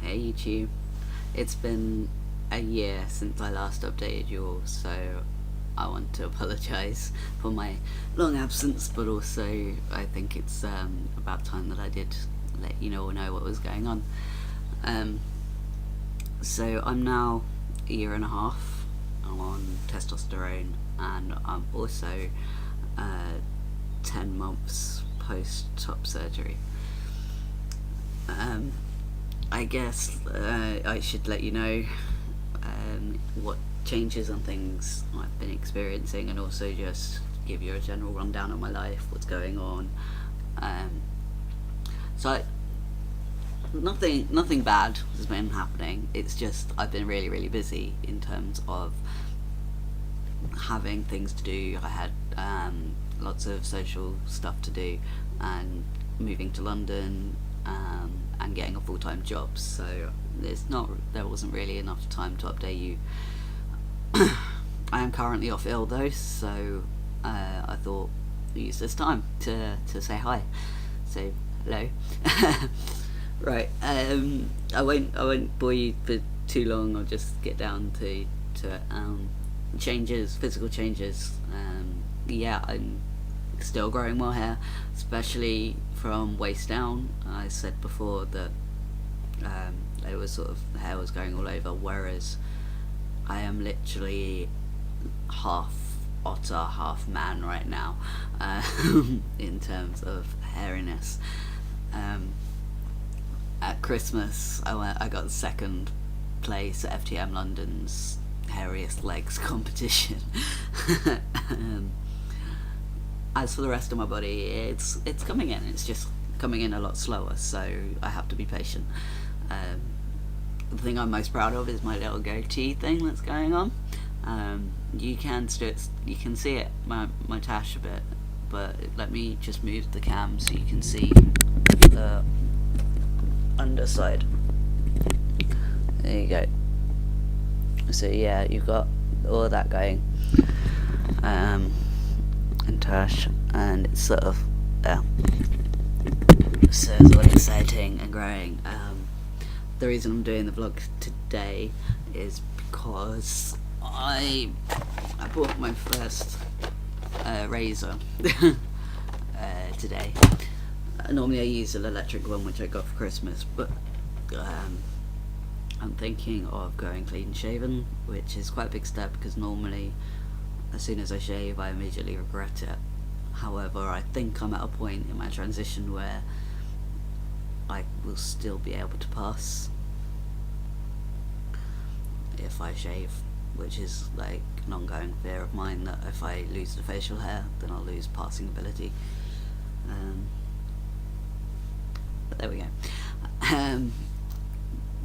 Hey YouTube, it's been a year since I last updated you all, so I want to apologise for my long absence, but also I think it's about time that I did let you all know what was going on. Um, so I'm now a year and a half on testosterone, and I'm also 10 months post top surgery. I guess I should let you know what changes and things I've been experiencing, and also just give you a general rundown of my life, what's going on. Um, nothing bad has been happening. It's just I've been really busy in terms of having things to do. I had lots of social stuff to do, and moving to London, and getting a full-time job, so there wasn't really enough time to update you. I am currently off ill though, so I thought I'd use this time to say hi, so hello. Right, I won't bore you for too long. I'll just get down to it. Physical changes. Yeah, I'm still growing more hair, especially from waist down. I said before that it was sort of, the hair was going all over, whereas I am literally half otter, half man right now, in terms of hairiness. At Christmas, I got second place at FTM London's hairiest legs competition. As for the rest of my body, it's coming in. It's just coming in a lot slower, so I have to be patient. The thing I'm most proud of is my little goatee thing that's going on. You can see it, my tash a bit, but let me just move the cam so you can see the underside. There you go. So yeah, you've got all of that going, and tash, and it's sort of so it's all exciting and growing. The reason I'm doing the vlog today is because I bought my first razor today. Normally I use an electric one, which I got for Christmas, but I'm thinking of going clean shaven, which is quite a big step, because normally as soon as I shave I immediately regret it. However, I think I'm at a point in my transition where I will still be able to pass if I shave, which is like an ongoing fear of mine, that if I lose the facial hair then I'll lose passing ability. But there we go.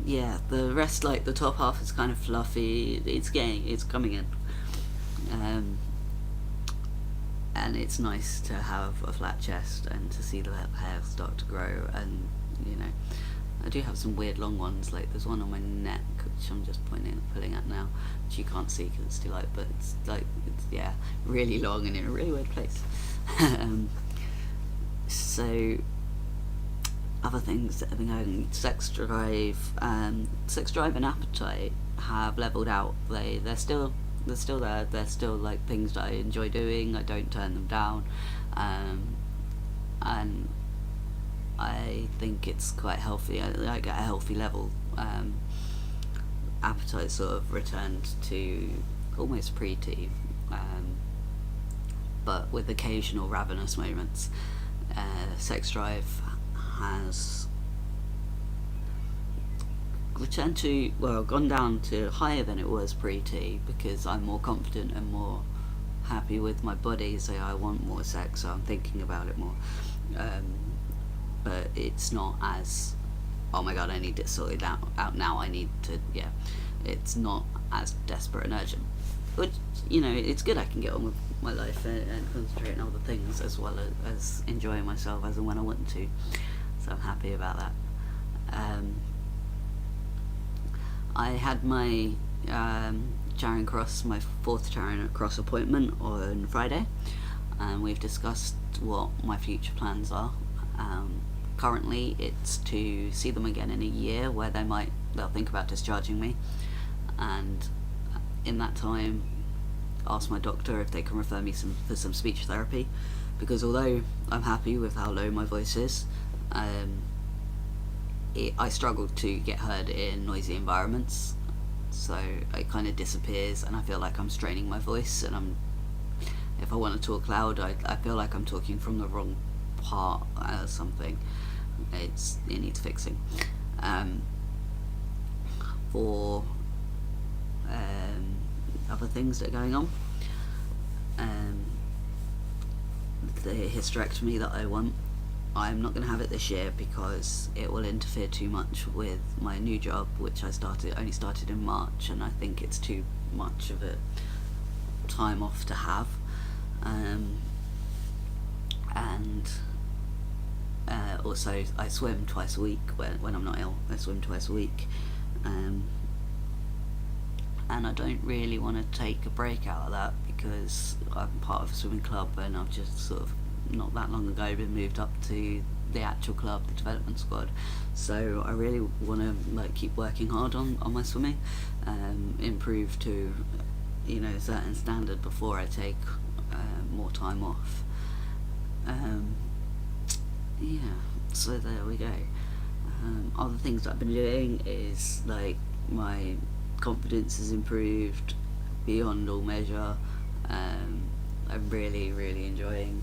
Yeah, the rest, like the top half, is kind of fluffy. It's coming in, and it's nice to have a flat chest and to see the hair start to grow. And I do have some weird long ones, like there's one on my neck which I'm just pulling at now, which you can't see because it's too light, but it's really long and in a really weird place. So other things that have been going, sex drive and appetite have leveled out. They're still there. They're still like things that I enjoy doing. I don't turn them down, and I think it's quite healthy. I like at a healthy level. Appetite sort of returned to almost pre-T, but with occasional ravenous moments. Sex drive has returned to, gone down to higher than it was pre-T, because I'm more confident and more happy with my body, so I want more sex, so I'm thinking about it more. But it's not as, oh my god, I need it sorted out now, I need to, it's not as desperate and urgent. But it's good. I can get on with my life and concentrate on other things, as well as enjoying myself as and when I want to. So I'm happy about that. I had my Charing Cross, my 4th Charing Cross appointment on Friday, and we've discussed what my future plans are. currently it's to see them again in a year, where they'll think about discharging me, and in that time ask my doctor if they can refer me for some speech therapy, because although I'm happy with how low my voice is, I struggle to get heard in noisy environments, so it kind of disappears, and I feel like I'm straining my voice, and if I want to talk loud, I feel like I'm talking from the wrong part or something. It needs fixing. For other things that are going on, the hysterectomy that I want, I'm not going to have it this year because it will interfere too much with my new job, which I only started in March, and I think it's too much of a time off to have. Also I swim twice a week when I'm not ill. I swim twice a week, and I don't really want to take a break out of that because I'm part of a swimming club, and I've just sort of not that long ago been moved up to the actual club, the development squad. So I really want to keep working hard on my swimming, improve to a certain standard before I take more time off. So there we go. Other things that I've been doing is my confidence has improved beyond all measure. I'm really enjoying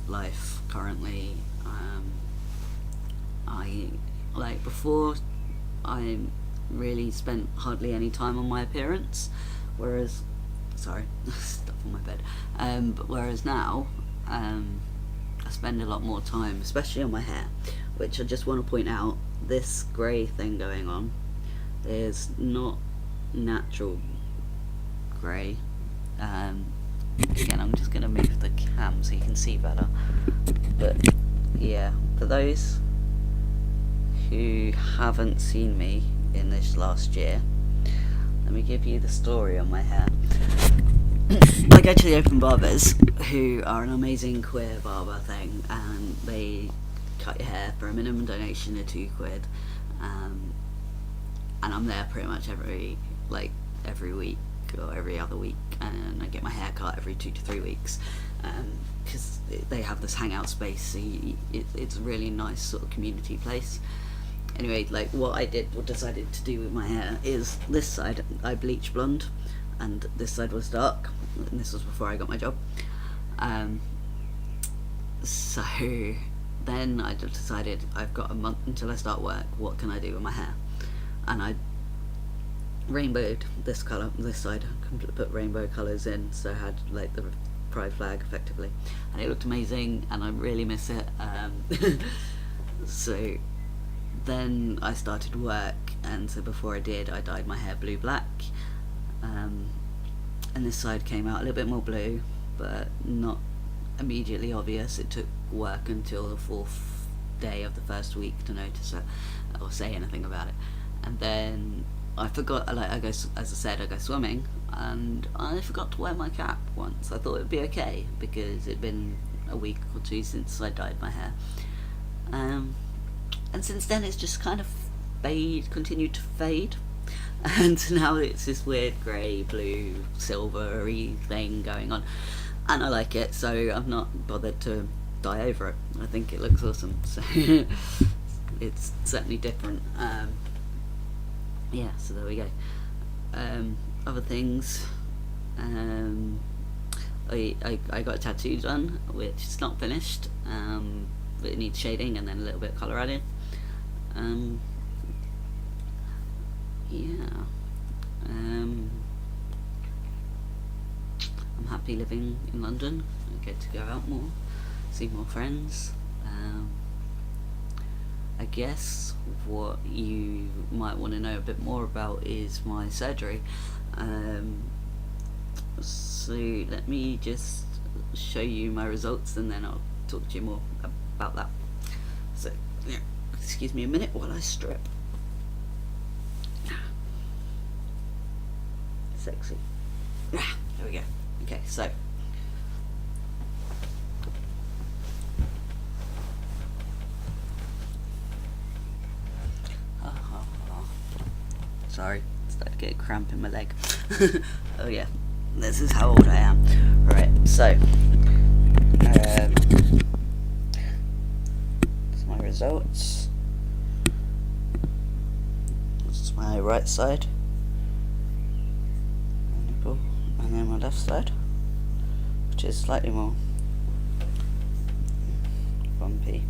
life currently. Before, I really spent hardly any time on my appearance, whereas stuff on my bed, but whereas now I spend a lot more time, especially on my hair, which I just want to point out, this grey thing going on is not natural grey. Again, I'm just going to move the cam so you can see better, but yeah, for those who haven't seen me in this last year, let me give you the story on my hair. I go to the Open Barbers, who are an amazing queer barber thing, and they cut your hair for a minimum donation of £2, and I'm there pretty much every week or every other week, and I get my hair cut every 2 to 3 weeks, because they have this hangout space, so it's a really nice sort of community place. Anyway, what I decided to do with my hair is this side I bleached blonde, and this side was dark, and this was before I got my job. So then I just decided I've got a month until I start work, what can I do with my hair? And I rainbowed this colour, this side, put rainbow colours in, so I had the pride flag effectively, and it looked amazing, and I really miss it. So then I started work, and so before I did, I dyed my hair blue-black, and this side came out a little bit more blue, but not immediately obvious. It took work until the 4th day of the first week to notice it or say anything about it. And then I forgot, I go swimming, and I forgot to wear my cap once. I thought it'd be okay because it'd been a week or two since I dyed my hair, and since then it's just kind of continued to fade, and now it's this weird grey, blue, silvery thing going on, and I like it, so I'm not bothered to dye over it. I think it looks awesome, so it's certainly different. Yeah, so there we go. Other things, I got a tattoo done, which is not finished, but it needs shading and then a little bit of colour added. Yeah, I'm happy living in London. I get to go out more, see more friends. I guess what you might want to know a bit more about is my surgery. So let me just show you my results, and then I'll talk to you more about that. So yeah, excuse me a minute while I strip. Sexy. There we go. Okay, so Sorry, started to get a cramp in my leg. Oh yeah, this is how old I am. Right, so that's my results. This is my right side, my nipple, and then my left side, which is slightly more bumpy.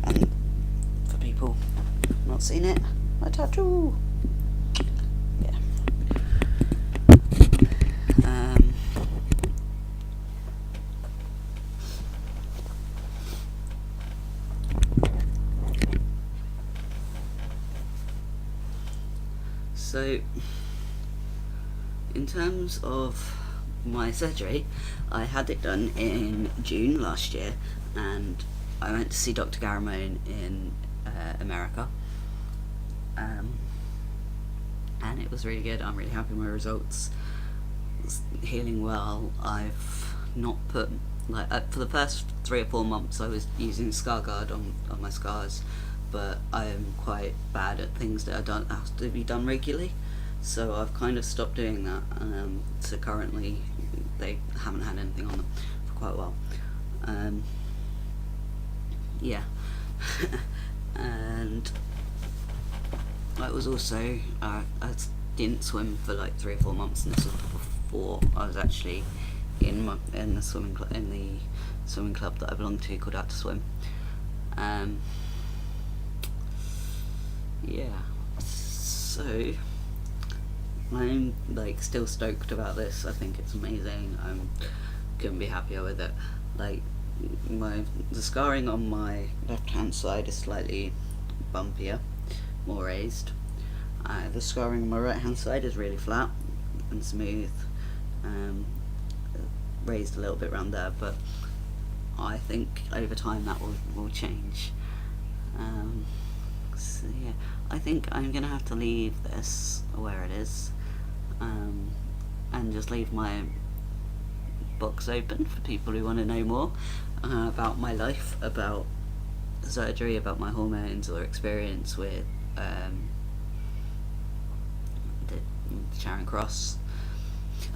And for people not seen it, my tattoo. Yeah. So, in terms of my surgery, I had it done in June last year, and I went to see Dr. Garamone in America, and it was really good. I'm really happy with my results. It's healing well. I've not put, for the first 3 or 4 months I was using ScarGuard on my scars, but I am quite bad at things that don't have to be done regularly, so I've kind of stopped doing that. So currently they haven't had anything on them for quite a while. Yeah. And I was also I didn't swim for like 3 or 4 months, and this was before I was actually in the swimming club that I belong to, called Out to Swim. Yeah, so I'm like still stoked about this. I think it's amazing. I couldn't be happier with it. Like, the scarring on my left hand side is slightly bumpier, more raised. The scarring on my right hand side is really flat and smooth, raised a little bit around there, but I think over time that will change. So yeah, I think I'm gonna have to leave this where it is, and just leave my box open for people who want to know more about my life, about surgery, about my hormones, or experience with the Charing Cross.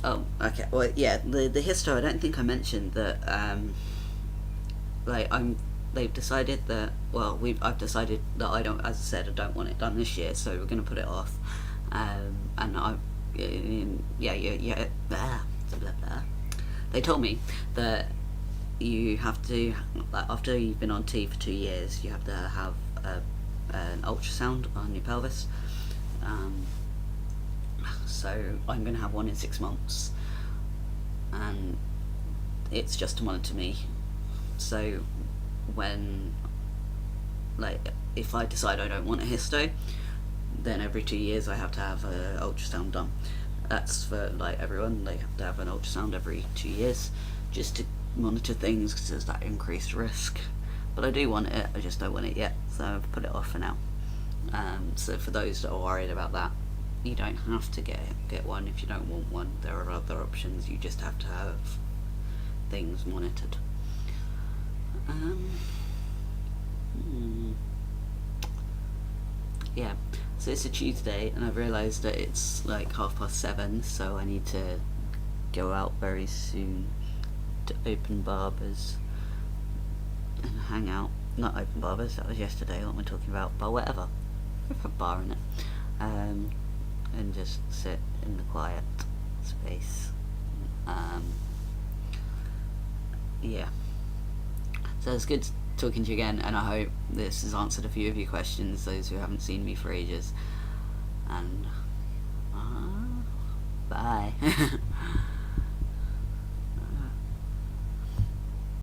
Oh, okay. Well, yeah, the histo. I don't think I mentioned that. They've decided that. Well, I've decided that I don't. As I said, I don't want it done this year, so we're going to put it off. And blah, blah, blah. They told me that you have to, after you've been on T for 2 years, you have to have an ultrasound on your pelvis. So I'm going to have one in 6 months, and it's just to monitor me. So when, if I decide I don't want a histo, then every 2 years I have to have an ultrasound done. That's for everyone. They have to have an ultrasound every 2 years just to monitor things, because there's that increased risk. But I do want it, I just don't want it yet, so I've put it off for now. So for those that are worried about that, you don't have to get one if you don't want one. There are other options. You just have to have things monitored. Yeah, so it's a Tuesday, and I've realised that it's 7:30, so I need to go out very soon to Open Barbers and hang out. Not Open Barbers, that was yesterday. What am I talking about? But whatever, with a bar in it, and just sit in the quiet space. Yeah, so it's good talking to you again, and I hope this has answered a few of your questions, those who haven't seen me for ages. And bye.